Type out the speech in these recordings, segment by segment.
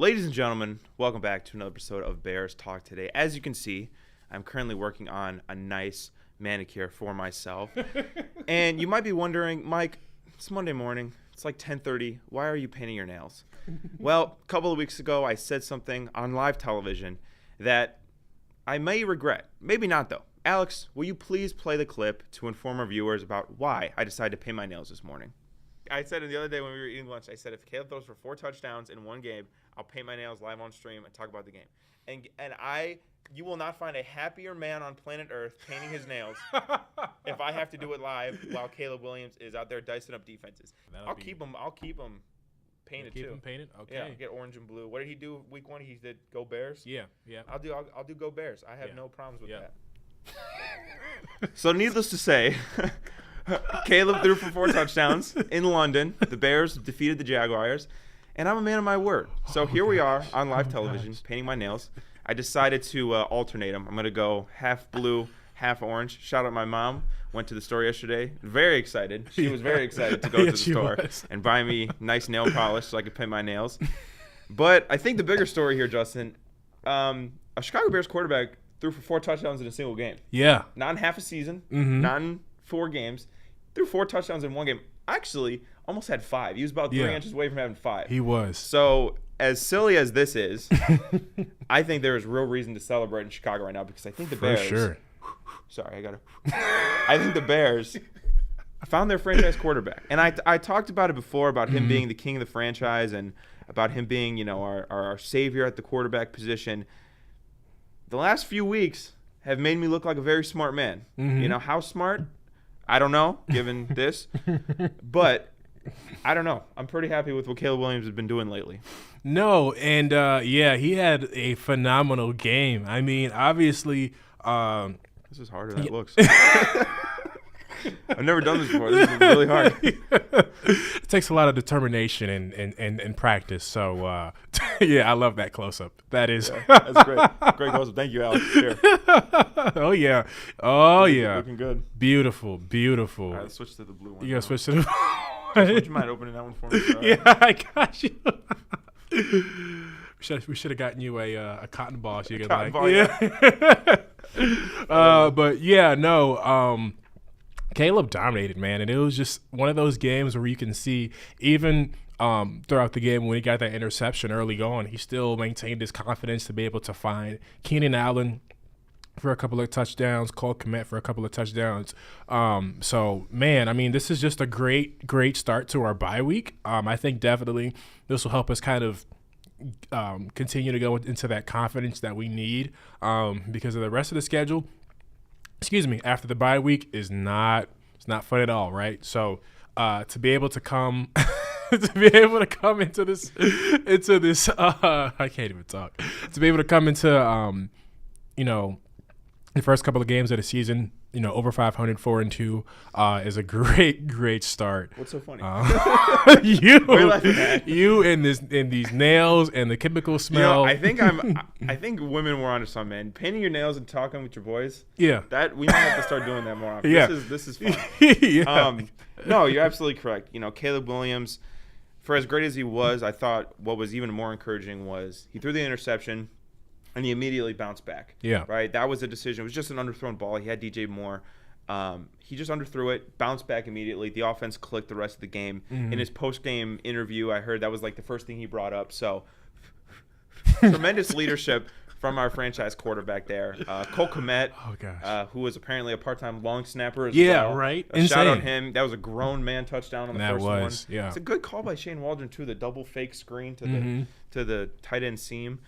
Ladies and gentlemen, welcome back to another episode of Bears Talk Today. As you can see, I'm currently working on a nice manicure for myself. And you might be wondering, Mike, it's Monday morning. It's like 10:30. Why are you painting your nails? Well, a couple of weeks ago, I said something on live television that I may regret. Maybe not, though. Alex, will you please play the clip to inform our viewers about why I decided to paint my nails this morning? I said it the other day when we were eating lunch. I said if Caleb throws for 4 touchdowns in one game, I'll paint my nails live on stream and talk about the game. And you will not find a happier man on planet Earth painting his nails if I have to do it live while Caleb Williams is out there dicing up defenses. I'll keep him painted too. Keep him painted. Okay. Yeah, get orange and blue. What did he do week 1? He did Go Bears. Yeah. I'll do Go Bears. I have no problems with that. Yeah. So needless to say, Caleb threw for 4 touchdowns in London. The Bears defeated the Jaguars, and I'm a man of my word. So here we are on live television, painting my nails. I decided to alternate them. I'm going to go half blue, half orange. Shout out my mom. Went to the store yesterday. Very excited. She was very excited to go to the store and buy me nice nail polish so I could paint my nails. But I think the bigger story here, Justin, a Chicago Bears quarterback threw for 4 touchdowns in a single game. Yeah. Not in half a season. Mm-hmm. Not in 4 games. Threw 4 touchdowns in one game. Actually, almost had 5. He was about 3 inches away from having 5. He was. So, as silly as this is, I think there is real reason to celebrate in Chicago right now because I think the Bears. For sure. Sorry, I think the Bears found their franchise quarterback. And I talked about it before about him being the king of the franchise and about him being, our savior at the quarterback position. The last few weeks have made me look like a very smart man. Mm-hmm. How smart? I don't know, given this. But I don't know. I'm pretty happy with what Caleb Williams has been doing lately. No, and he had a phenomenal game. I mean, obviously, this is harder than it looks. I've never done this before. This is really hard. It takes a lot of determination and practice. So, I love that close-up. That is. That's great. Great close-up. Thank you, Alex. Here. Oh, yeah. Looking good. Beautiful. All right, let's switch to the blue one. You got to switch to the Would you mind opening that one for me? Yeah, I got you. We should have gotten you a cotton ball. So you could cotton ball, But yeah, no. Caleb dominated, man, and it was just one of those games where you can see even throughout the game when he got that interception early on, he still maintained his confidence to be able to find Keenan Allen for a couple of touchdowns, Cole Kmet for a couple of touchdowns. So, man, I mean, this is just a great start to our bye week. I think definitely this will help us kind of continue to go into that confidence that we need because of the rest of the schedule. After the bye week is not fun at all, right? So to be able to come into this I can't even talk. To be able to come into the first couple of games of the season, over 500, 4-2 is a great start. What's so funny? You and these nails and the chemical smell. I think women were onto something, man. Painting your nails and talking with your boys. Yeah. That we might have to start doing that more often. Yeah. This is fun. Yeah. No, you're absolutely correct. Caleb Williams, for as great as he was, I thought what was even more encouraging was he threw the interception. And he immediately bounced back. Yeah. Right? That was a decision. It was just an underthrown ball. He had DJ Moore. He just underthrew it, bounced back immediately. The offense clicked the rest of the game. Mm-hmm. In his post-game interview, I heard that was like the first thing he brought up. So, tremendous leadership from our franchise quarterback there. Cole Kmet, who was apparently a part-time long snapper as well. Yeah, right. Shout out him. That was a grown man touchdown on the first one. Yeah. It's a good call by Shane Waldron, too, the double fake screen to the tight end seam.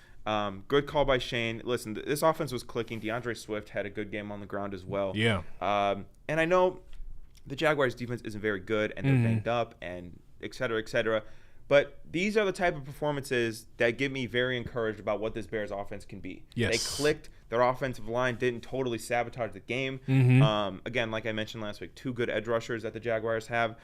Good call by Shane. Listen, this offense was clicking. DeAndre Swift had a good game on the ground as well. Yeah. And I know the Jaguars' defense isn't very good, and they're banged up, and et cetera, but these are the type of performances that get me very encouraged about what this Bears offense can be. Yes. They clicked. Their offensive line didn't totally sabotage the game. Again, like I mentioned last week, 2 good edge rushers that the Jaguars have.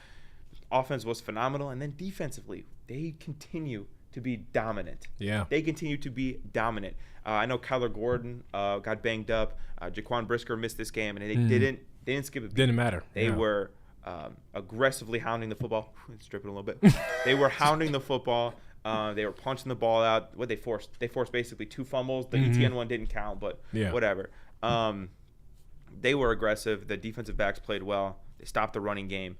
Offense was phenomenal, and then defensively, they continue to be dominant. Yeah. They continue to be dominant. I know Kyler Gordon got banged up. Jaquan Brisker missed this game, and they didn't skip a beat. Didn't matter. They were aggressively hounding the football. Let's strip it a little bit. They were hounding the football. They were punching the ball out. What they forced basically 2 fumbles. The ETN one didn't count, but whatever. They were aggressive. The defensive backs played well. They stopped the running game.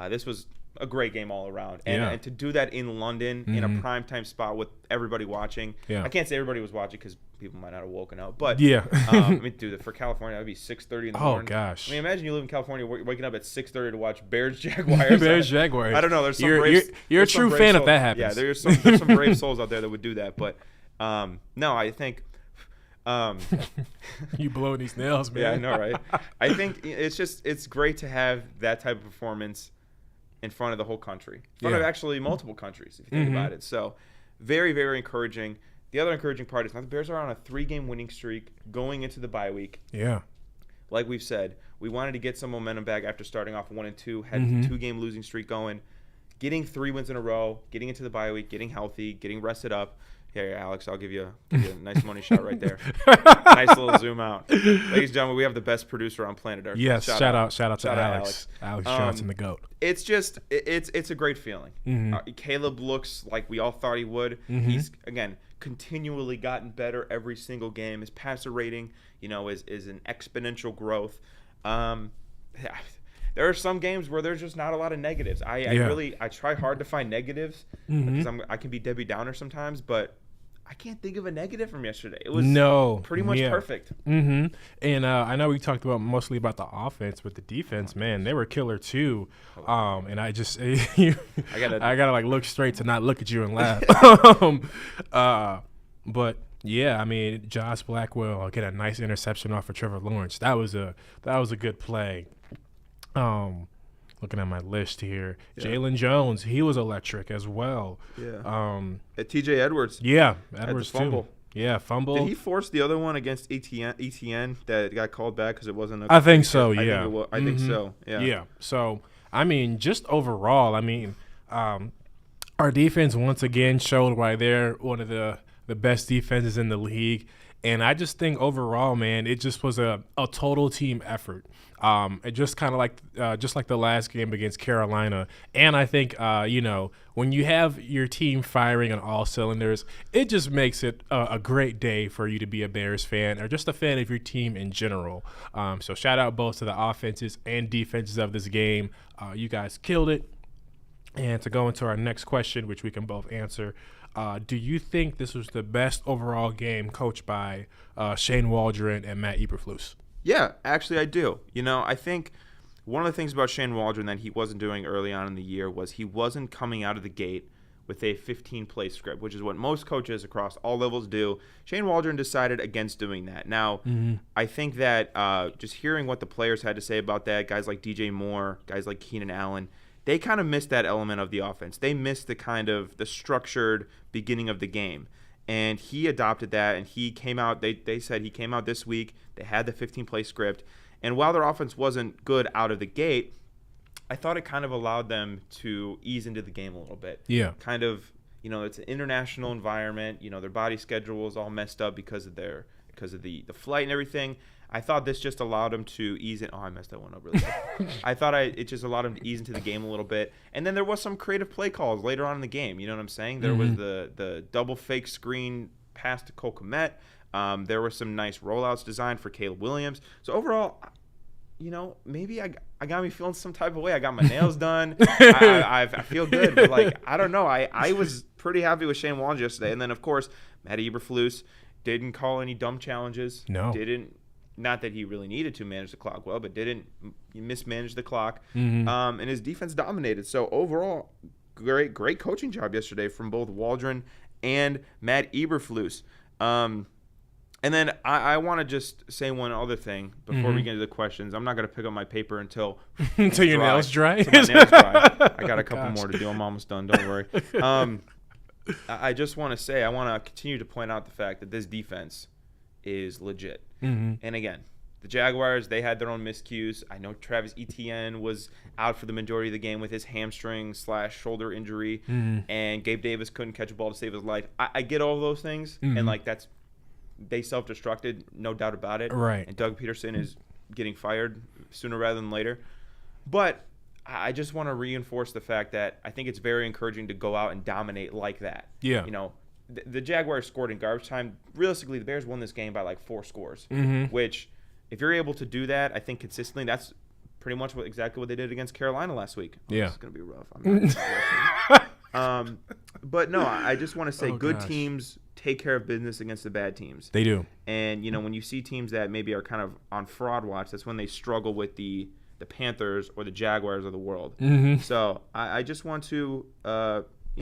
This was a great game all around. And to do that in London in a primetime spot with everybody watching. Yeah. I can't say everybody was watching because people might not have woken up. But I mean, dude, for California, that would be 6:30 in the morning. Oh, gosh. I mean, imagine you live in California waking up at 6:30 to watch Bears Jaguars. Bears Jaguars. I don't know. There's some you're a true fan if that happens. Yeah, there's some brave souls out there that would do that. But no, I think you blowing these nails, man. Yeah, I know, right? I think it's great to have that type of performance in front of the whole country, in front of actually multiple countries, if you think about it. So very, very encouraging. The other encouraging part is now the Bears are on a 3-game winning streak going into the bye week. Yeah. Like we've said, we wanted to get some momentum back after starting off 1-2, had a 2-game losing streak going, getting 3 wins in a row, getting into the bye week, getting healthy, getting rested up. Here, Alex, I'll give you a nice money shot right there. Nice little zoom out. Ladies and gentlemen, we have the best producer on planet Earth. Yes, shout out to Alex. Alex Johnson, the GOAT. It's just, it's a great feeling. Caleb looks like we all thought he would. He's, again, continually gotten better every single game. His passer rating, is an exponential growth. There are some games where there's just not a lot of negatives. I try hard to find negatives because I can be Debbie Downer sometimes, but I can't think of a negative from yesterday. It was pretty much perfect. And I know we talked mostly about the offense, but the defense, man, they were killer too. And I just I gotta like look straight to not look at you and laugh. But yeah, I mean, Josh Blackwell get a nice interception off of Trevor Lawrence. That was a good play. Looking at my list here, Jalen Jones, he was electric as well. Yeah. At TJ Edwards. Yeah, Edwards fumble. Too. Yeah, fumble. Did he force the other one against ETN that got called back because it wasn't? I think so. Yeah. I think so. Yeah. Yeah. So I mean, just overall, I mean, our defense once again showed why they're one of the best defenses in the league. And I just think overall, man, it just was a total team effort. It just kind of like the last game against Carolina. And I think, when you have your team firing on all cylinders, it just makes it a great day for you to be a Bears fan or just a fan of your team in general. So shout out both to the offenses and defenses of this game. You guys killed it. And to go into our next question, which we can both answer, do you think this was the best overall game coached by Shane Waldron and Matt Eberflus? Yeah, actually I do. I think one of the things about Shane Waldron that he wasn't doing early on in the year was he wasn't coming out of the gate with a 15-play script, which is what most coaches across all levels do. Shane Waldron decided against doing that. Now, I think that just hearing what the players had to say about that, guys like DJ Moore, guys like Keenan Allen, they kind of missed that element of the offense. They missed the structured beginning of the game. And he adopted that, and he came out, they said he came out this week. They had the 15-play script. And while their offense wasn't good out of the gate, I thought it kind of allowed them to ease into the game a little bit. Yeah. Kind of, it's an international environment. Their body schedule was all messed up because of the flight and everything. I thought this just allowed him to ease in. Oh, I messed that one up really bad. I thought it just allowed him to ease into the game a little bit. And then there was some creative play calls later on in the game. You know what I'm saying? There was the double fake screen pass to Cole Kmet. There were some nice rollouts designed for Caleb Williams. So overall, maybe I got me feeling some type of way. I got my nails done. I feel good. But, I don't know. I was pretty happy with Shane Waldron yesterday. And then, of course, Matt Eberflus didn't call any dumb challenges. No. Not that he really needed to manage the clock well, but didn't mismanage the clock. And his defense dominated. So overall, great coaching job yesterday from both Waldron and Matt Eberflus. And then I want to just say one other thing before we get into the questions. I'm not going to pick up my paper until your nails dry. Until my nails dry. I got a couple more to do. I'm almost done. Don't worry. I just want to say, I want to continue to point out the fact that this defense is legit. And again, the Jaguars, they had their own miscues. I know Travis Etienne was out for the majority of the game with his hamstring/shoulder injury, and Gabe Davis couldn't catch a ball to save his life. I get all of those things, and they self-destructed, no doubt about it. Right. And Doug Peterson is getting fired sooner rather than later. But I just want to reinforce the fact that I think it's very encouraging to go out and dominate like that. Yeah. You know, the Jaguars scored in garbage time. Realistically, the Bears won this game by like 4 scores, which if you're able to do that, I think consistently, that's pretty much exactly what they did against Carolina last week. Yeah. It's going to be rough. I'm not but no, I just want to say good teams take care of business against the bad teams. They do. And, you know, when you see teams that maybe are kind of on fraud watch, that's when they struggle with the Panthers or the Jaguars of the world. So I just want to,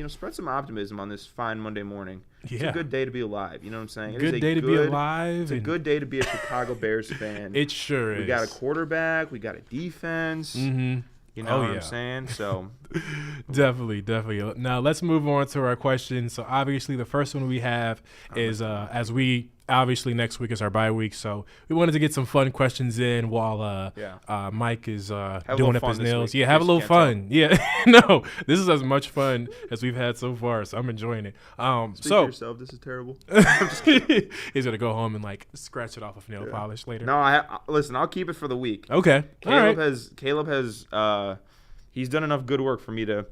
spread some optimism on this fine Monday morning. It's a good day to be alive. You know what I'm saying? Good day to be alive. It's a good day to be a Chicago Bears fan. It sure is. We got a quarterback. We got a defense. You know what I'm saying? So definitely. Now let's move on to our questions. So obviously the first one we have is as we obviously next week is our bye week, so we wanted to get some fun questions in while Mike is doing up his nails. Yeah, have a little fun. Yeah, no, this is as much fun as we've had so far, so I'm enjoying it. Speak for yourself. This is terrible. He's gonna go home and like scratch it off with nail polish later. No, listen. I'll keep it for the week. Okay. Caleb has he's done enough good work for me to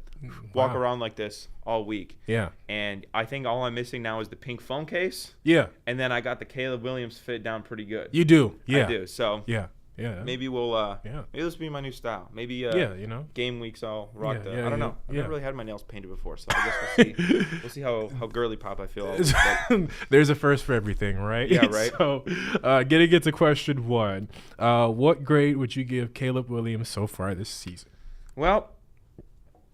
walk around like this all week. Yeah. And I think all I'm missing now is the pink phone case. Yeah. And then I got the Caleb Williams fit down pretty good. You do. Yeah. I do. So yeah. Maybe we'll maybe this will be my new style. Maybe game weeks I'll rock I don't know. I've never really had my nails painted before, so I guess we'll see how girly pop I feel. There's a first for everything, right? Yeah, right. So getting into question 1. What grade would you give Caleb Williams so far this season? Well,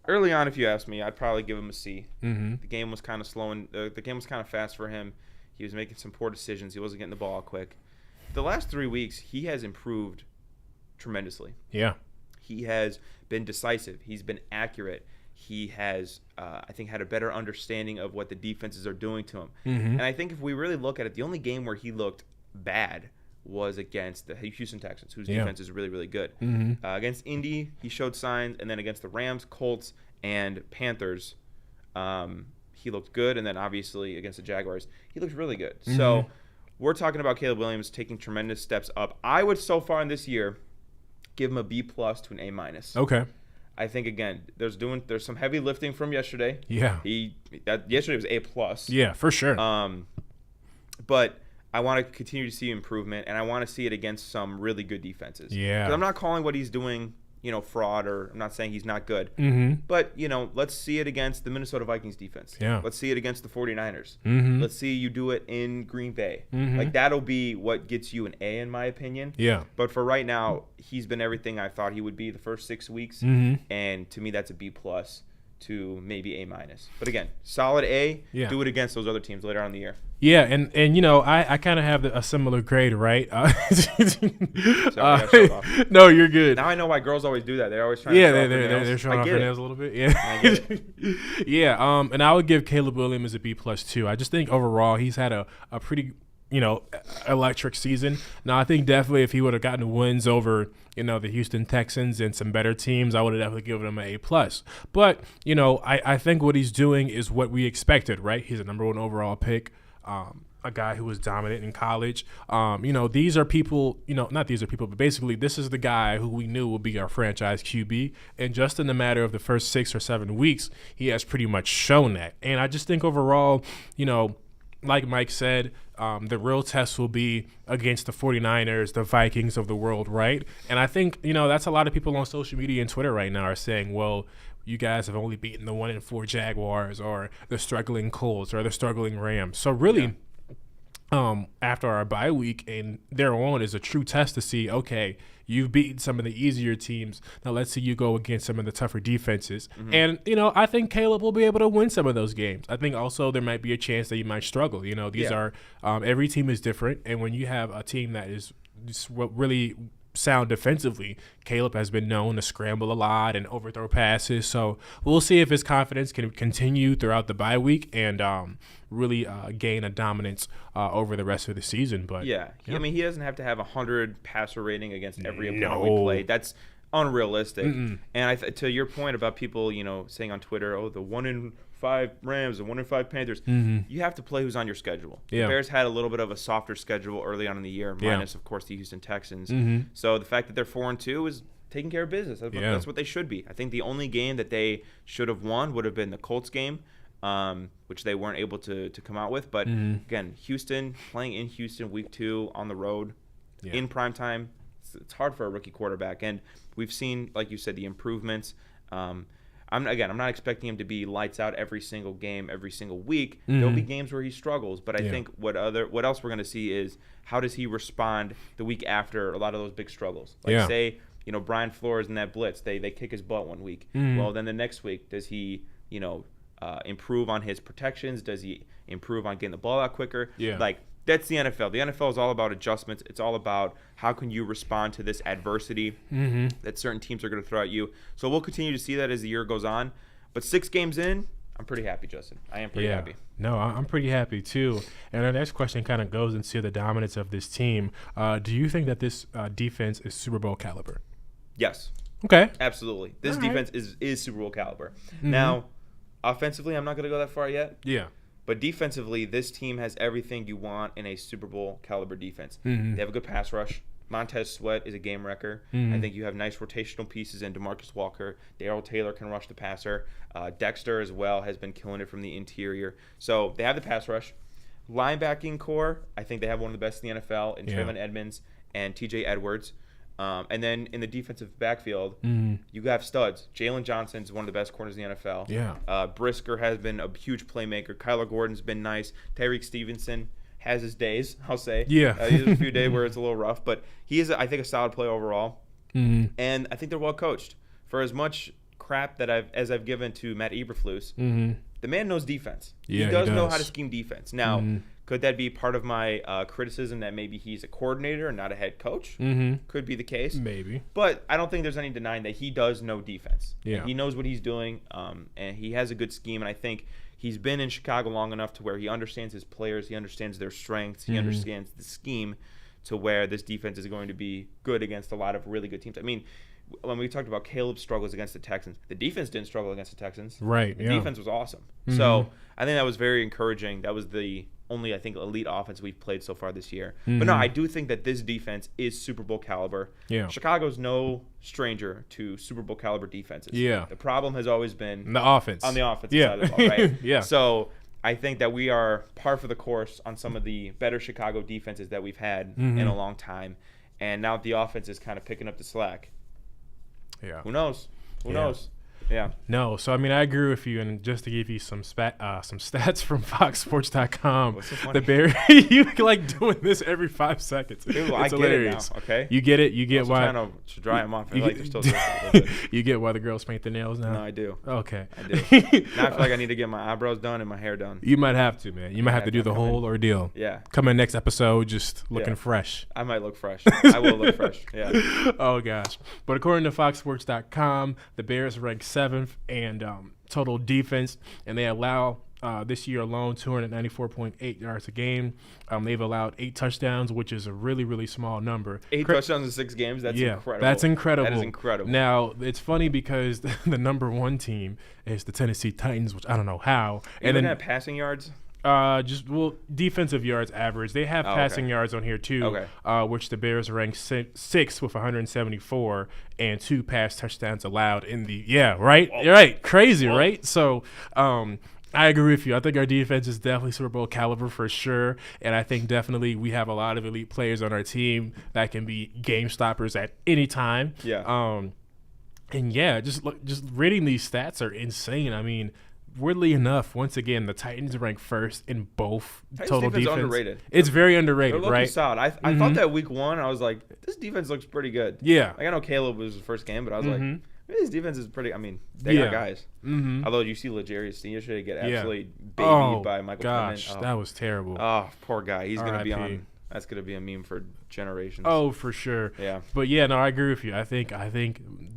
early on, if you ask me, I'd probably give him a C. The game was kind of slow, and the game was kind of fast for him. He was making some poor decisions. He wasn't getting the ball quick. The last 3 weeks, he has improved tremendously. Yeah. He has been decisive. He's been accurate. He has, I think, had a better understanding of what the defenses are doing to him. And I think if we really look at it, the only game where he looked bad was against the Houston Texans, whose defense is really, really good. Against Indy, he showed signs, and then against the Rams, Colts, and Panthers, he looked good, and then obviously against the Jaguars, he looked really good. So we're talking about Caleb Williams taking tremendous steps up. I would, so far in this year, give him a B+ to an A-. Okay. I think, again, there's some heavy lifting from yesterday. Yeah. Yesterday was A+. Yeah, for sure. But I want to continue to see improvement, and I want to see it against some really good defenses. Yeah. Because I'm not calling what he's doing, fraud, or I'm not saying he's not good. But, let's see it against the Minnesota Vikings defense. Yeah. Let's see it against the 49ers. Let's see you do it in Green Bay. Like, that'll be what gets you an A, in my opinion. Yeah. But for right now, he's been everything I thought he would be the first 6 weeks. And to me, that's a B+ to maybe A-. But again, solid A. Yeah. Do it against those other teams later on in the year. Yeah, and I kind of have a similar grade, right? No, you're good. Now I know why girls always do that. They're always trying to show off their nails. They're showing off their nails a little bit. Yeah. Yeah, and I would give Caleb Williams a B+ too. I just think overall he's had a pretty electric season. Now I think definitely if he would have gotten wins over the Houston Texans and some better teams, I would have definitely given him an A+. But I think what he's doing is what we expected, right? He's a number 1 overall pick. A guy who was dominant in college. These are people, not these are people, but basically this is the guy who we knew would be our franchise QB. And just in the matter of the first 6 or 7 weeks, he has pretty much shown that. And I just think overall, like Mike said, the real test will be against the 49ers, the Vikings of the world, right? And I think, that's a lot of people on social media and Twitter right now are saying, well, you guys have only beaten the 1-4 Jaguars or the struggling Colts or the struggling Rams. So really, after our bye week and thereon is a true test to see, okay, you've beaten some of the easier teams. Now let's see you go against some of the tougher defenses. And, I think Caleb will be able to win some of those games. I think also there might be a chance that you might struggle. These are every team is different. And when you have a team that is just really sound defensively, Caleb has been known to scramble a lot and overthrow passes. So we'll see if his confidence can continue throughout the bye week and really gain a dominance over the rest of the season. But I mean, he doesn't have to have 100 passer rating against every opponent we play. That's unrealistic. And to your point about people, saying on Twitter, oh, the 1-5 Rams, the 1-5 Panthers, you have to play who's on your schedule. The Bears had a little bit of a softer schedule early on in the year, minus, of course, the Houston Texans. So the fact that they're 4-2 is taking care of business. That's what they should be. I think the only game that they should have won would have been the Colts game, which they weren't able to come out with. But again, Houston, playing in Houston week 2 on the road in primetime, it's hard for a rookie quarterback. And we've seen, like you said, the improvements. I'm not expecting him to be lights out every single game, every single week. There'll be games where he struggles, but I think what else we're going to see is how does he respond the week after a lot of those big struggles. Say, Brian Flores in that blitz, they kick his butt one week. Well, then the next week, does he, improve on his protections? Does he improve on getting the ball out quicker? That's the NFL. The NFL is all about adjustments. It's all about how can you respond to this adversity that certain teams are going to throw at you. So we'll continue to see that as the year goes on. But 6 games in, I'm pretty happy, Justin. I am pretty happy. No, I'm pretty happy too. And our next question kind of goes into the dominance of this team. Do you think that this defense is Super Bowl caliber? Yes. Okay. Absolutely. This defense is Super Bowl caliber. Now, offensively, I'm not going to go that far yet. Yeah. But defensively, this team has everything you want in a Super Bowl caliber defense. They have a good pass rush. Montez Sweat is a game wrecker. I think you have nice rotational pieces in DeMarcus Walker. Darrell Taylor can rush the passer. Dexter as well has been killing it from the interior. So they have the pass rush. Linebacking core, I think they have one of the best in the NFL in Trayvon Edmonds and TJ Edwards. And then in the defensive backfield, you have studs. Jalen Johnson's one of the best corners in the NFL. Yeah. Brisker has been a huge playmaker. Kyler Gordon's been nice. Tyreek Stevenson has his days, I'll say. Yeah. He has a few days where it's a little rough, but he is, I think, a solid player overall. And I think they're well coached. For as much crap that I've given to Matt Eberflus, the man knows defense. Yeah, he does know how to scheme defense. Now, could that be part of my criticism that maybe he's a coordinator and not a head coach? Could be the case. Maybe. But I don't think there's any denying that he does know defense. Yeah. He knows what he's doing, and he has a good scheme. And I think he's been in Chicago long enough to where he understands his players, he understands their strengths, he understands the scheme to where this defense is going to be good against a lot of really good teams. I mean, when we talked about Caleb's struggles against the Texans, the defense didn't struggle against the Texans. Right, The defense was awesome. So I think that was very encouraging. That was the only, I think, elite offense we've played so far this year. But no, I do think that this defense is Super Bowl caliber. Yeah. Chicago's no stranger to Super Bowl caliber defenses. Yeah. The problem has always been the offense. on the offensive side of the ball, right? Yeah. So I think that we are par for the course on some of the better Chicago defenses that we've had in a long time. And now the offense is kind of picking up the slack. Yeah. Who knows? Who knows? Yeah. No, so I mean, I agree with you, and just to give you some stats from FoxSports.com, What's so funny? the Bears, you like doing this every 5 seconds. Dude, it's I hilarious. get it now, okay? You get it. You get I'm why. trying to dry them off. I feel like they're still doing it a little bit. You get why the girls paint their nails now. No, I do. Okay. I do. Now I feel like I need to get my eyebrows done and my hair done. You might have to, man. You might have to do the whole ordeal. Yeah. Come in next episode, just looking fresh. I might look fresh. I will look fresh. Yeah. Oh gosh. But according to FoxSports.com, the Bears rank 7th and total defense, and they allow this year alone 294.8 yards a game. They've allowed 8 touchdowns, which is a really, really small number. 8 touchdowns in 6 games. That's incredible. That's incredible. That is incredible. Now it's funny because the number 1 team is the Tennessee Titans, which I don't know how. And then at passing yards. Defensive yards average. They have passing yards on here too, which the Bears rank 6th with 174 and 2 pass touchdowns allowed in the right. You're right, crazy, right? So I agree with you. I think our defense is definitely Super Bowl caliber for sure, and I think definitely we have a lot of elite players on our team that can be game stoppers at any time. Yeah. And just reading these stats are insane. I mean, weirdly enough, once again, the Titans rank 1st in both total defense. Underrated. It's very underrated, They're right? Solid. I thought that week 1, I was like, this defense looks pretty good. Yeah. Like, I know Caleb was his first game, but I was like, maybe this defense is pretty. I mean, they got guys. Although you see L'Jarius Senior should get absolutely babied by Michael Pittman. That was terrible. Oh, poor guy. He's gonna be on. That's gonna be a meme for generations. Oh, for sure. Yeah. But no, I agree with you. I think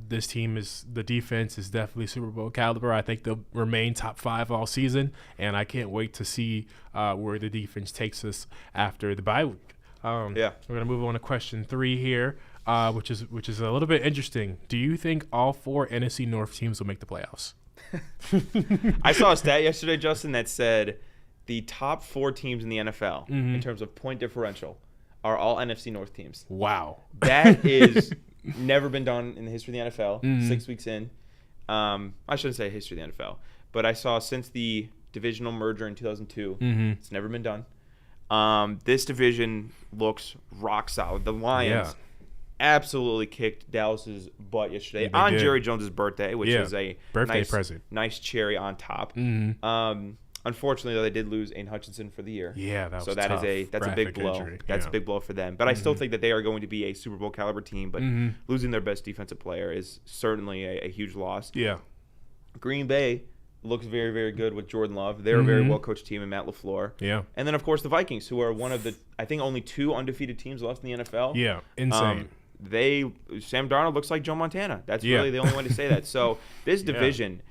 this team the defense is definitely Super Bowl caliber. I think they'll remain top 5 all season, and I can't wait to see where the defense takes us after the bye week. We're gonna move on to question 3 here, which is a little bit interesting. Do you think all 4 NFC North teams will make the playoffs? I saw a stat yesterday, Justin, that said the top 4 teams in the NFL in terms of point differential are all NFC North teams. Wow. That is Never been done in the history of the NFL. 6 weeks in. I shouldn't say history of the NFL, but I saw since the divisional merger in 2002, it's never been done. This division looks rock solid. The Lions absolutely kicked Dallas's butt yesterday on Jerry Jones's birthday, which is a birthday present. Nice cherry on top. Unfortunately, though, they did lose Aiden Hutchinson for the year. Yeah, that was so that tough. that's a big blow. Injury. That's a big blow for them. But I still think that they are going to be a Super Bowl caliber team. But losing their best defensive player is certainly a huge loss. Yeah. Green Bay looks very, very good with Jordan Love. They're a very well-coached team in Matt LaFleur. Yeah. And then, of course, the Vikings, who are one of the, I think, only 2 undefeated teams left in the NFL. Yeah, insane. Sam Darnold looks like Joe Montana. That's really the only way to say that. So this division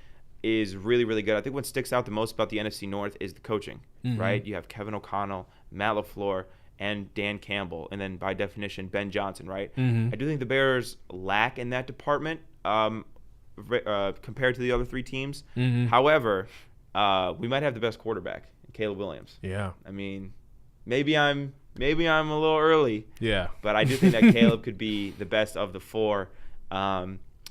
is really, really good. I think what sticks out the most about the NFC North is the coaching, right? You have Kevin O'Connell, Matt LaFleur, and Dan Campbell, and then by definition, Ben Johnson, right? I do think the Bears lack in that department compared to the other 3 teams. However, we might have the best quarterback, Caleb Williams. Yeah. I mean, maybe I'm a little early. Yeah. But I do think that Caleb could be the best of the 4.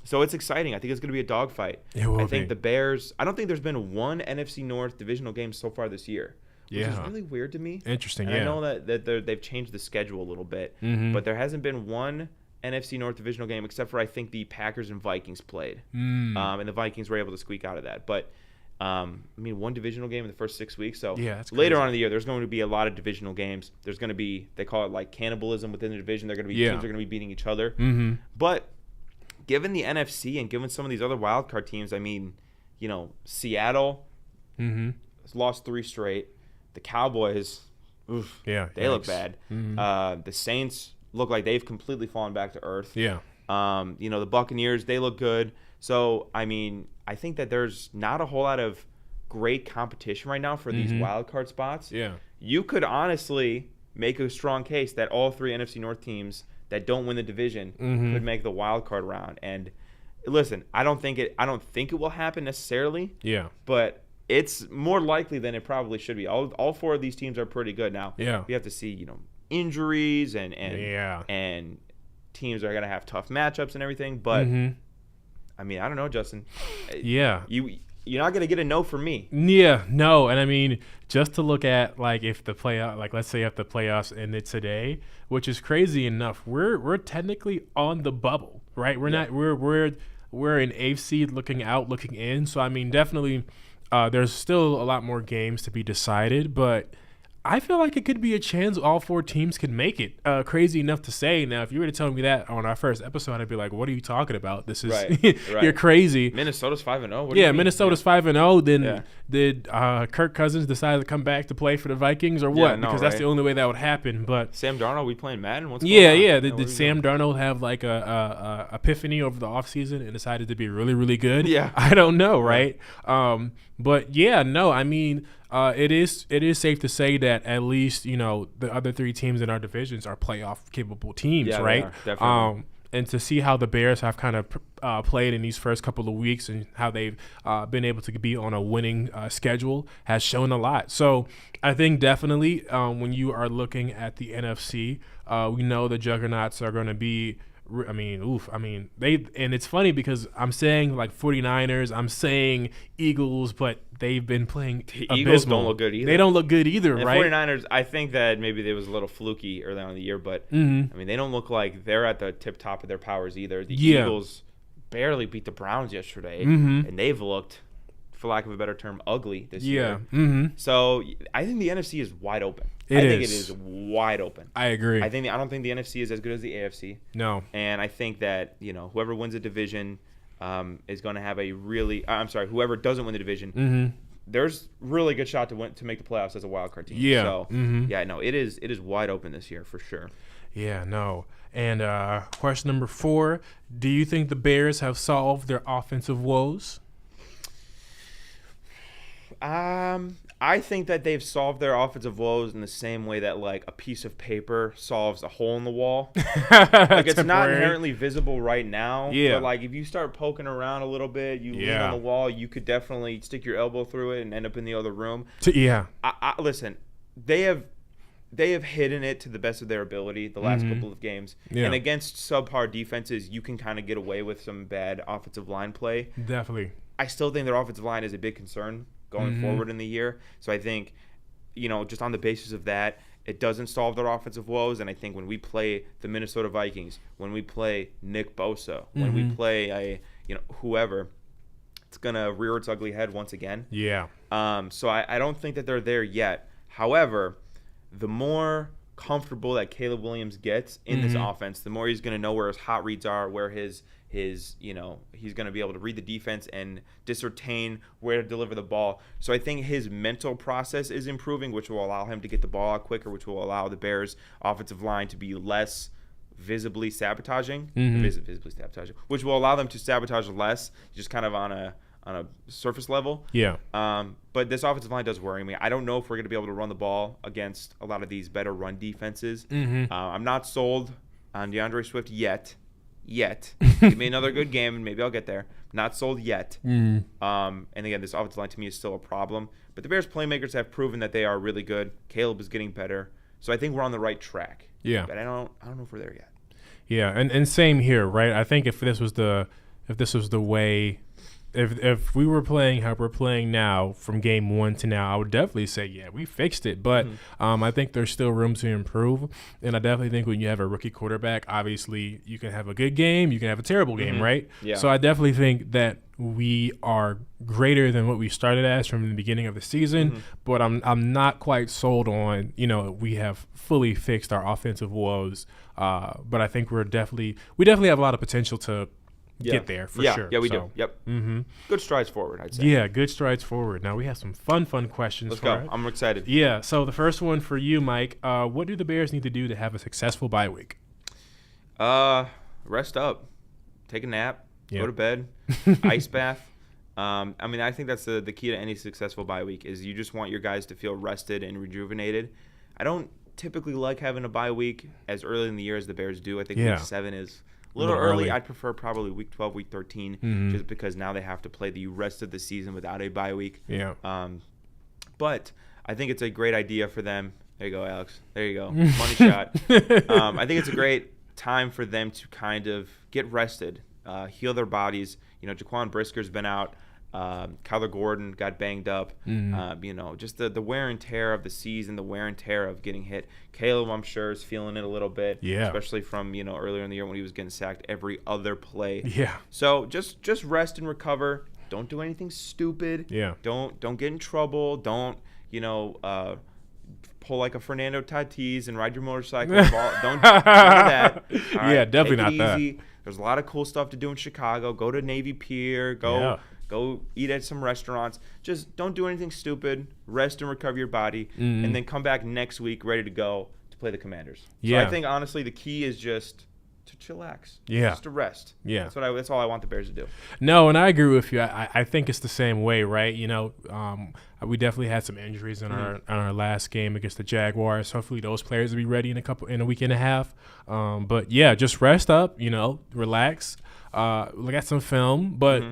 So it's exciting. I think it's going to be a dogfight. I think the Bears – I don't think there's been one NFC North divisional game so far this year, which is really weird to me. Interesting, and I know that they've changed the schedule a little bit, but there hasn't been one NFC North divisional game except for I think the Packers and Vikings played. And the Vikings were able to squeak out of that. But, I mean, one divisional game in the first 6 weeks. So that's later on in the year, there's going to be a lot of divisional games. There's going to be – they call it like cannibalism within the division. They're going to be teams are going to be beating each other. But – given the NFC and given some of these other wildcard teams, I mean, Seattle has lost 3 straight. The Cowboys, they look bad. The Saints look like they've completely fallen back to earth. Yeah. The Buccaneers, they look good. So, I mean, I think that there's not a whole lot of great competition right now for these wildcard spots. Yeah. You could honestly make a strong case that all 3 NFC North teams that don't win the division could make the wild card round. And listen, I don't think it will happen necessarily. Yeah. But it's more likely than it probably should be. All 4 of these teams are pretty good now. Yeah. We have to see, injuries and teams are going to have tough matchups and everything, but I mean, I don't know, Justin. Yeah. You're not going to get a no from me. Yeah, no. And I mean, just to look at if the playoff, let's say if the playoffs ended today, which is crazy enough, we're technically on the bubble, right? We're not we're an AFC looking in. So I mean, definitely there's still a lot more games to be decided, but I feel like it could be a chance all 4 teams could make it. Crazy enough to say. Now, if you were to tell me that on our first episode, I'd be like, what are you talking about? This is you're crazy. Minnesota's 5-0. Minnesota's 5-0. Then did Kirk Cousins decide to come back to play for the Vikings or what? Because that's the only way that would happen. But Sam Darnold, we playing Madden? What's going on? Did Sam Darnold have like a epiphany over the offseason and decided to be really, really good? Yeah. I don't know, right? But yeah, no, I mean, it is safe to say that at least, the other 3 teams in our divisions are playoff capable teams, right? They are, definitely. And to see how the Bears have kind of played in these first couple of weeks and how they've been able to be on a winning schedule has shown a lot. So I think definitely when you are looking at the NFC, we know the juggernauts are going to be and it's funny because I'm saying like 49ers, I'm saying Eagles, but they've been playing abysmal. Eagles don't look good either. They don't look good either, and right? 49ers, I think that maybe they was a little fluky early on in the year, but I mean, they don't look like they're at the tip top of their powers either. The Eagles barely beat the Browns yesterday, and they've looked, for lack of a better term, ugly this year. So I think the NFC is wide open. I think it is wide open. I agree. I don't think the NFC is as good as the AFC. No. And I think that, whoever wins a division is going to have a really whoever doesn't win the division, there's really good shot to make the playoffs as a wild card team. Yeah. So, it is wide open this year for sure. Yeah, no. And question number 4, do you think the Bears have solved their offensive woes? I think that they've solved their offensive woes in the same way that like a piece of paper solves a hole in the wall. Like it's not inherently visible right now. Yeah. But like if you start poking around a little bit, you lean on the wall, you could definitely stick your elbow through it and end up in the other room. Yeah. Listen, they have they have hidden it to the best of their ability the last couple of games. Yeah. And against subpar defenses, you can kind of get away with some bad offensive line play. Definitely. I still think their offensive line is a big concern going forward in the year. So I think, just on the basis of that, it doesn't solve their offensive woes. And I think when we play the Minnesota Vikings, when we play Nick Bosa, when we play whoever, it's going to rear its ugly head once again. Yeah. So I don't think that they're there yet. However, the more comfortable that Caleb Williams gets in this offense, the more he's going to know where his hot reads are, where his he's going to be able to read the defense and discern where to deliver the ball. So I think his mental process is improving, which will allow him to get the ball out quicker, which will allow the Bears' offensive line to be less visibly sabotaging, which will allow them to sabotage less, just kind of on a surface level. Yeah. But this offensive line does worry me. I don't know if we're going to be able to run the ball against a lot of these better run defenses. I'm not sold on DeAndre Swift yet. Give me another good game, and maybe I'll get there. Not sold yet. And again, this offensive line to me is still a problem. But the Bears playmakers have proven that they are really good. Caleb is getting better. So I think we're on the right track. Yeah. But I don't know if we're there yet. Yeah, and same here, right? I think if this was the way, if we were playing how we're playing now from game 1 to now, I would definitely say, yeah, we fixed it. But I think there's still room to improve. And I definitely think when you have a rookie quarterback, obviously you can have a good game, you can have a terrible game, right? Yeah. So I definitely think that we are greater than what we started as from the beginning of the season. But I'm not quite sold on, we have fully fixed our offensive woes. But I think we definitely have a lot of potential to get there for sure. Yeah, we do. Yep. Good strides forward, I'd say. Yeah, good strides forward. Now we have some fun questions. Let's go. I'm excited. Yeah. So the first one for you, Mike. What do the Bears need to do to have a successful bye week? Rest up, take a nap, go to bed, ice bath. I think that's the key to any successful bye week is you just want your guys to feel rested and rejuvenated. I don't typically like having a bye week as early in the year as the Bears do. I think week 7 is a little early. I'd prefer probably week 12, week 13, just because now they have to play the rest of the season without a bye week. Yeah. But I think it's a great idea for them. There you go, Alex. There you go. Money shot. I think it's a great time for them to kind of get rested, heal their bodies. Jaquan Brisker's been out. Kyler Gordon got banged up. Just the wear and tear of the season, the wear and tear of getting hit. Caleb, I'm sure, is feeling it a little bit. Yeah. Especially from, earlier in the year when he was getting sacked every other play. Yeah. So just rest and recover. Don't do anything stupid. Yeah. Don't get in trouble. Don't, pull like a Fernando Tatis and ride your motorcycle. Don't do that. All right? Yeah, definitely Take not it easy. that. There's a lot of cool stuff to do in Chicago. Go to Navy Pier. Go eat at some restaurants. Just don't do anything stupid. Rest and recover your body, and then come back next week ready to go to play the Commanders. Yeah. So I think, honestly, the key is just to chillax. Yeah. Just to rest. Yeah. That's all I want the Bears to do. No, and I agree with you. I think it's the same way, right? We definitely had some injuries in our last game against the Jaguars. Hopefully those players will be ready in a week and a half. But yeah, just rest up, relax, look at some film. But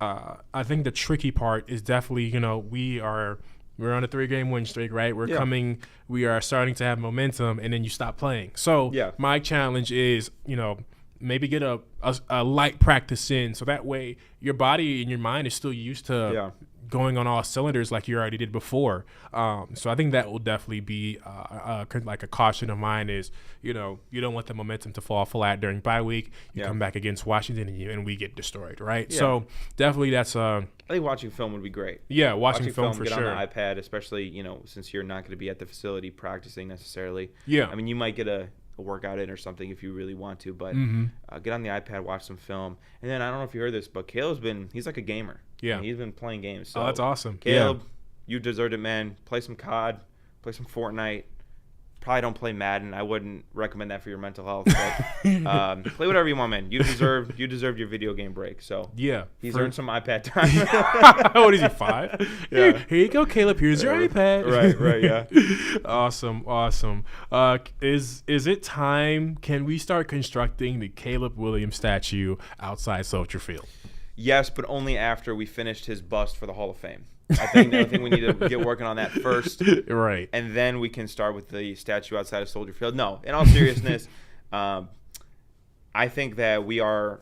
I think the tricky part is definitely, we're on a 3-game win streak, right? We are starting to have momentum, and then you stop playing. So my challenge is, maybe get a light practice in, so that way your body and your mind is still used to going on all cylinders like you already did before. So I think that will definitely be like a caution of mine is, you don't want the momentum to fall flat during bye week. You come back against Washington and we get destroyed, right? Yeah. So definitely that's I think watching film would be great. Yeah, watching film for get sure. On the iPad, especially, since you're not going to be at the facility practicing necessarily. Yeah. You might get a workout in or something if you really want to, but get on the iPad, watch some film. And then I don't know if you heard this, but he's like a gamer. Yeah. He's been playing games. So that's awesome. Caleb, you deserved it, man. Play some COD, play some Fortnite. Probably don't play Madden. I wouldn't recommend that for your mental health. But, play whatever you want, man. You deserve your video game break. So yeah, he's earned some iPad time. What is he, 5? Yeah. Here you go, Caleb. Here's your iPad. Right. Yeah. Awesome. Is it time? Can we start constructing the Caleb Williams statue outside Soldier Field? Yes, but only after we finished his bust for the Hall of Fame. I think we need to get working on that first, Right. and then we can start with the statue outside of Soldier Field. No, in all seriousness, I think that we are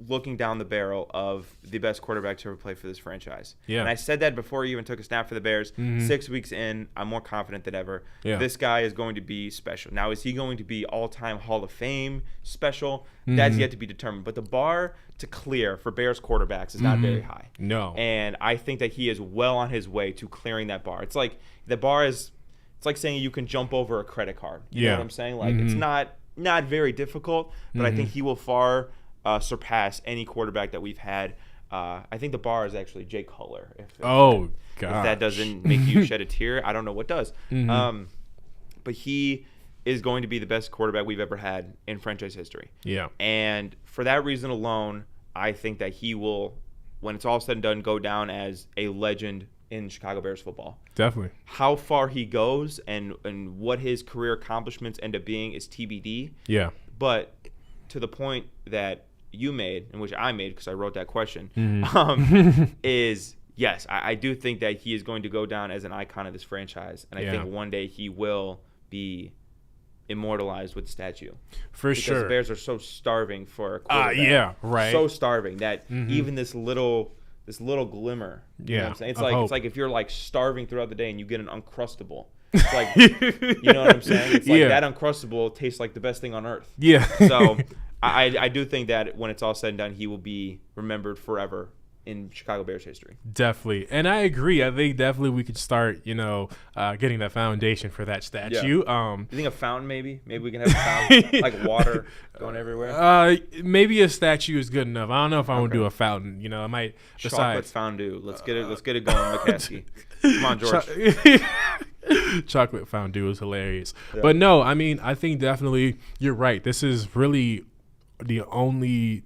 looking down the barrel of the best quarterback to ever play for this franchise. Yeah. And I said that before he even took a snap for the Bears. 6 weeks in, I'm more confident than ever. Yeah. This guy is going to be special. Now, is he going to be all-time Hall of Fame special? That's yet to be determined. But the bar to clear for Bears quarterbacks is not very high. No. And I think that he is well on his way to clearing that bar. It's like the bar is – it's like saying you can jump over a credit card. You know what I'm saying? Like it's not very difficult, but I think he will far – surpass any quarterback that we've had. I think the bar is actually Jay Cutler. If that doesn't make you shed a tear, I don't know what does. But he is going to be the best quarterback we've ever had in franchise history. Yeah. And for that reason alone, I think that he will, when it's all said and done, go down as a legend in Chicago Bears football. Definitely. How far he goes and what his career accomplishments end up being is TBD. Yeah. But to the point that you made, and which I made because I wrote that question, is yes, I do think that he is going to go down as an icon of this franchise, and I think one day he will be immortalized with the statue. For sure. Because the Bears are so starving for a quarterback. Yeah, right. So starving that even this little glimmer. You know what I'm saying? It's like if you're like starving throughout the day and you get an Uncrustable. It's like, you know what I'm saying? It's like that Uncrustable tastes like the best thing on earth. Yeah. So I do think that when it's all said and done, he will be remembered forever in Chicago Bears history. Definitely. And I agree. I think definitely we could start, getting the foundation for that statue. Yeah. You think a fountain maybe? Maybe we can have a fountain, like water going everywhere? Maybe a statue is good enough. I don't know if I want to do a fountain. I might decide. Chocolate fondue. Let's get it going, McCaskey. Come on, George. Chocolate fondue is hilarious. Yeah. But no, I mean, I think definitely you're right. This is really the only,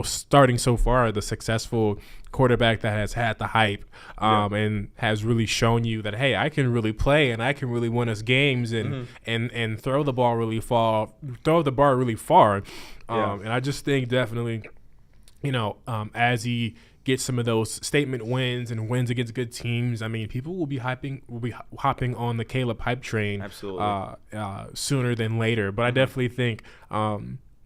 starting so far, the successful quarterback that has had the hype and has really shown you that, hey, I can really play and I can really win us games and throw the bar really far. And I just think definitely, as he get some of those statement wins and wins against good teams, I mean, people will be hopping on the Caleb hype train sooner than later. But I definitely think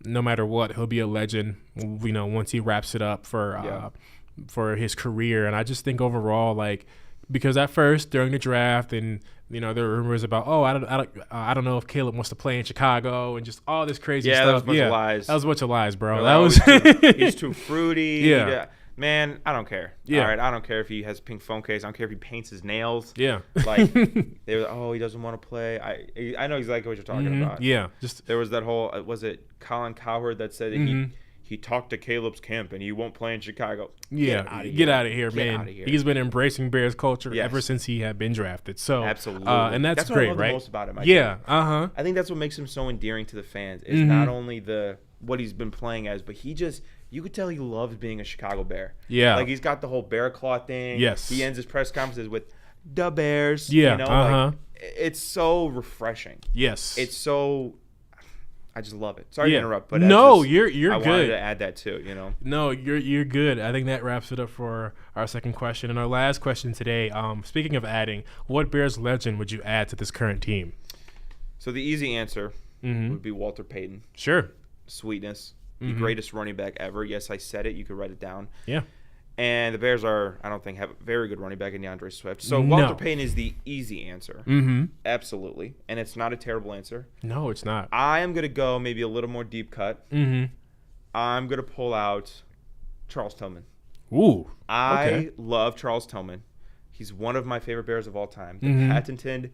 no matter what, he'll be a legend, once he wraps it up for his career. And I just think overall, because at first during the draft and there were rumors about, I don't know if Caleb wants to play in Chicago and just all this crazy stuff. That was a bunch of lies. That was a bunch of lies, bro. He's too fruity. Yeah. Man, I don't care. Yeah. All right, I don't care if he has a pink phone case. I don't care if he paints his nails. Yeah. They were he doesn't want to play. I know exactly what you're talking about. Yeah. There was that whole, was it Colin Cowherd that said that he talked to Caleb's camp and he won't play in Chicago. Yeah. Get out of here, man. He's been embracing Bears culture ever since he had been drafted. So absolutely. And that's great, what I love right? the most about him. I think that's what makes him so endearing to the fans. Is not only what he's been playing as, but you could tell he loves being a Chicago Bear. Yeah. Like he's got the whole bear claw thing. Yes. He ends his press conferences with the Bears. Yeah. It's so refreshing. Yes. It's so, I just love it. Sorry to interrupt, but no, you're I good. wanted to add that too, No, you're good. I think that wraps it up for our second question. And our last question today, speaking of adding, what Bears legend would you add to this current team? So the easy answer would be Walter Payton. Sure. Sweetness. The greatest running back ever. Yes, I said it. You could write it down. Yeah. And the Bears I don't think, have a very good running back in DeAndre Swift. So Walter Payton is the easy answer. Absolutely. And it's not a terrible answer. No, it's not. I am going to go maybe a little more deep cut. I'm going to pull out Charles Tillman. Ooh. I love Charles Tillman. He's one of my favorite Bears of all time. The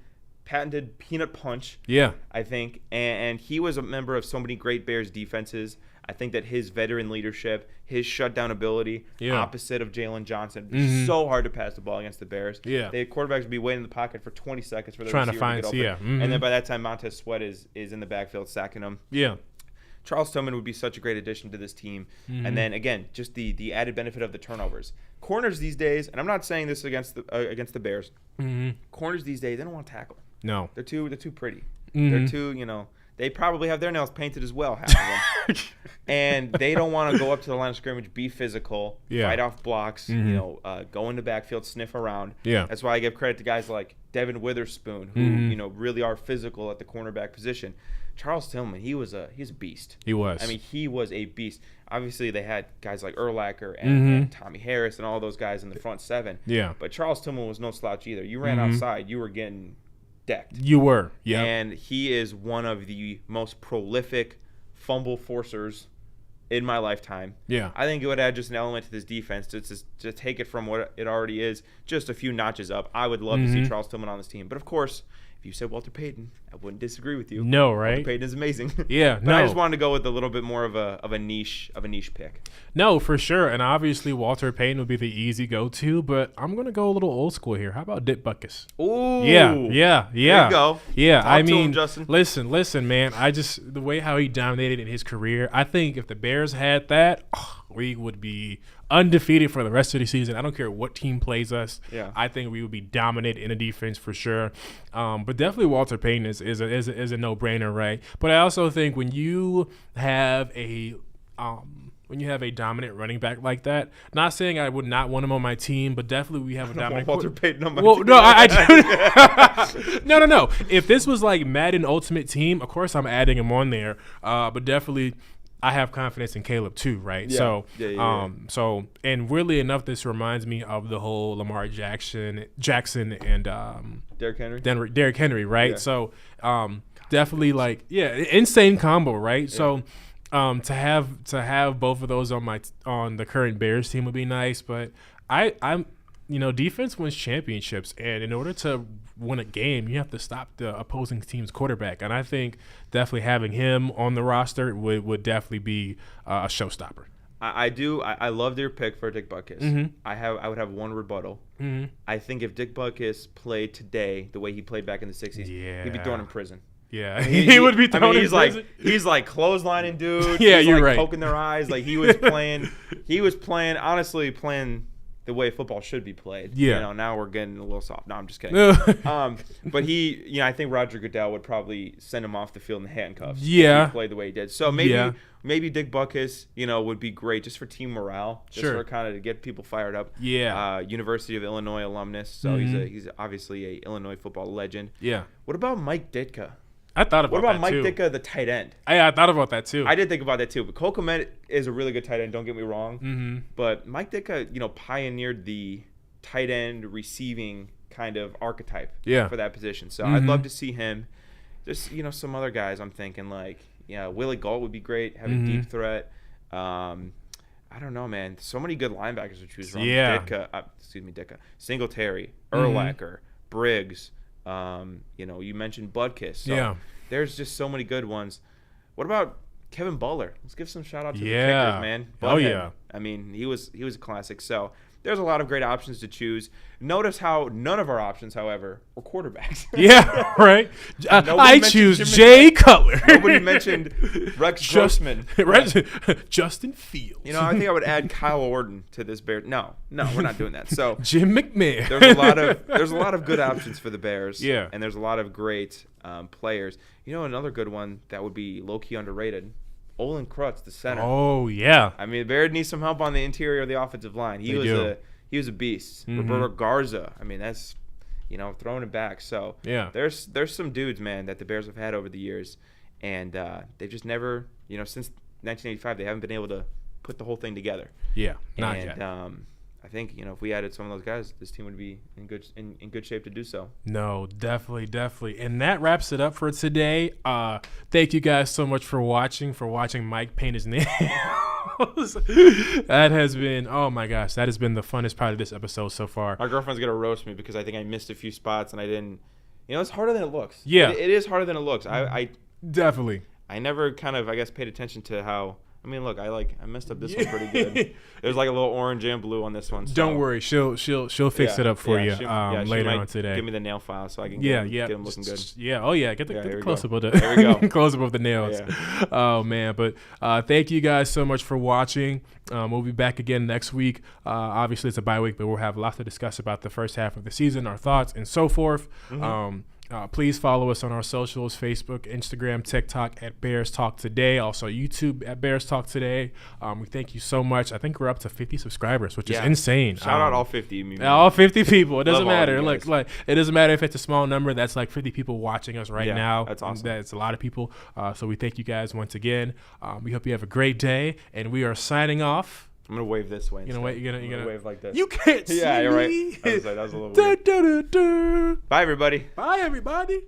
patented peanut punch. Yeah. I think. And he was a member of so many great Bears defenses. I think that his veteran leadership, his shutdown ability, opposite of Jalen Johnson, so hard to pass the ball against the Bears. Yeah. The quarterbacks would be waiting in the pocket for 20 seconds for the trying receiver to find, to get open. And then by that time, Montez Sweat is in the backfield sacking him. Yeah. Charles Tillman would be such a great addition to this team. And then, again, just the added benefit of the turnovers. Corners these days, and I'm not saying this against the Bears, corners these days, they don't want to tackle. No. They're too pretty. They're too, They probably have their nails painted as well, half of them. And they don't want to go up to the line of scrimmage, be physical, fight off blocks, go in the backfield, sniff around. Yeah. That's why I give credit to guys like Devin Witherspoon, who really are physical at the cornerback position. Charles Tillman, he's a beast. He was. I mean, he was a beast. Obviously, they had guys like Urlacher and Tommy Harris and all those guys in the front seven. Yeah. But Charles Tillman was no slouch either. You ran outside, you were getting decked. You were, yeah. And he is one of the most prolific fumble forcers in my lifetime. Yeah. I think it would add just an element to this defense to take it from what it already is, just a few notches up. I would love to see Charles Tillman on this team. But, of course, if you said Walter Payton, I wouldn't disagree with you. No, right? Walter Payton is amazing. Yeah, but I just wanted to go with a little bit more of a niche pick. No, for sure. And obviously Walter Payton would be the easy go-to, but I'm going to go a little old school here. How about Dick Butkus? Ooh. Yeah. There you go. Yeah, Talk to him, Justin. Listen, man. The way how he dominated in his career, I think if the Bears had that, we would be undefeated for the rest of the season. I don't care what team plays us. Yeah. I think we would be dominant in the defense for sure. But definitely Walter Payton is a no-brainer, right? But I also think when you have a dominant running back like that, not saying I would not want him on my team, but definitely we have a dominant Walter Payton on my well, team. no, I do. No. If this was like Madden Ultimate Team, of course I'm adding him on there. But definitely I have confidence in Caleb too, right? Yeah. So and weirdly enough, this reminds me of the whole Lamar Jackson and Derrick Henry, right? Yeah. So definitely insane combo, right? Yeah. So to have both of those on the current Bears team would be nice, but I'm defense wins championships, and in order to win a game, you have to stop the opposing team's quarterback. And I think definitely having him on the roster would definitely be a showstopper. I do. I love your pick for Dick Butkus. I would have one rebuttal. I think if Dick Butkus played today the way he played back in the 60s, he'd be thrown in prison. Yeah, he would be thrown in prison. He's like clotheslining dudes. Yeah, he's you're like right. Poking their eyes. Like he was playing the way football should be played. Yeah. Now we're getting a little soft. No, I'm just kidding. But I think Roger Goodell would probably send him off the field in handcuffs. Yeah. If he played the way he did. So maybe Dick Butkus, would be great just for team morale. Just for kind of to get people fired up. Yeah. University of Illinois alumnus. So he's obviously a Illinois football legend. Yeah. What about Mike Ditka? I thought about that too. What about Mike Ditka, the tight end? I thought about that too. I did think about that too. But Cole Kmet is a really good tight end. Don't get me wrong. But Mike Ditka, pioneered the tight end receiving kind of archetype for that position. So I'd love to see him. Just some other guys I'm thinking Willie Gault would be great. Have a deep threat. I don't know, man. So many good linebackers to choose from. Yeah. Ditka. Singletary, Urlacher, Briggs. You mentioned Butkus. So there's just so many good ones. What about Kevin Butler? Let's give some shout out to the kickers, man. Butthead. I mean, he was a classic. So there's a lot of great options to choose. Notice how none of our options, however, were quarterbacks. Yeah, right. I choose Jay Cutler. Nobody mentioned Rex Grossman. Justin Fields. I think I would add Kyle Orton to this Bears. No, we're not doing that. So Jim McMahon. There's a lot of good options for the Bears. Yeah. And there's a lot of great players. Another good one that would be low-key underrated. Olin Krutz, the center. Oh, yeah. I mean, the Bears need some help on the interior of the offensive line. He was a beast. Roberto Garza. I mean, that's throwing it back. So there's some dudes, man, that the Bears have had over the years, and they've just never, since 1985, they haven't been able to put the whole thing together. Yeah, not yet. I think if we added some of those guys, this team would be in good shape to do so. No, definitely, and that wraps it up for today. Thank you guys so much for watching Mike paint his nails. That has been the funnest part of this episode so far. My girlfriend's gonna roast me because I think I missed a few spots and I didn't. It's harder than it looks. Yeah, it is harder than it looks. I definitely. I never kind of paid attention to how. I mean, look, I messed up this one pretty good. There's like a little orange and blue on this one. So. Don't worry, she'll fix it up for you later on today. Give me the nail file so I can get them looking good. Yeah, get the close up of the there we go. close up of the nails. Yeah. Oh man, but thank you guys so much for watching. We'll be back again next week. Obviously, it's a bye week, but we'll have lots to discuss about the first half of the season, our thoughts, and so forth. Please follow us on our socials, Facebook, Instagram, TikTok at Bears Talk Today. Also YouTube at Bears Talk Today. We thank you so much. I think we're up to 50 subscribers, which is insane. Shout out all 50. All 50 people. It doesn't Love all matter. you Look, guys. like it doesn't matter if it's a small number. That's like 50 people watching us right now. That's awesome. That's a lot of people. So we thank you guys once again. We hope you have a great day, and we are signing off. I'm gonna wave this way. You know what? You're gonna wave like this. You can't see Yeah, you're right. me. That was a little weird. Bye, everybody. Bye, everybody.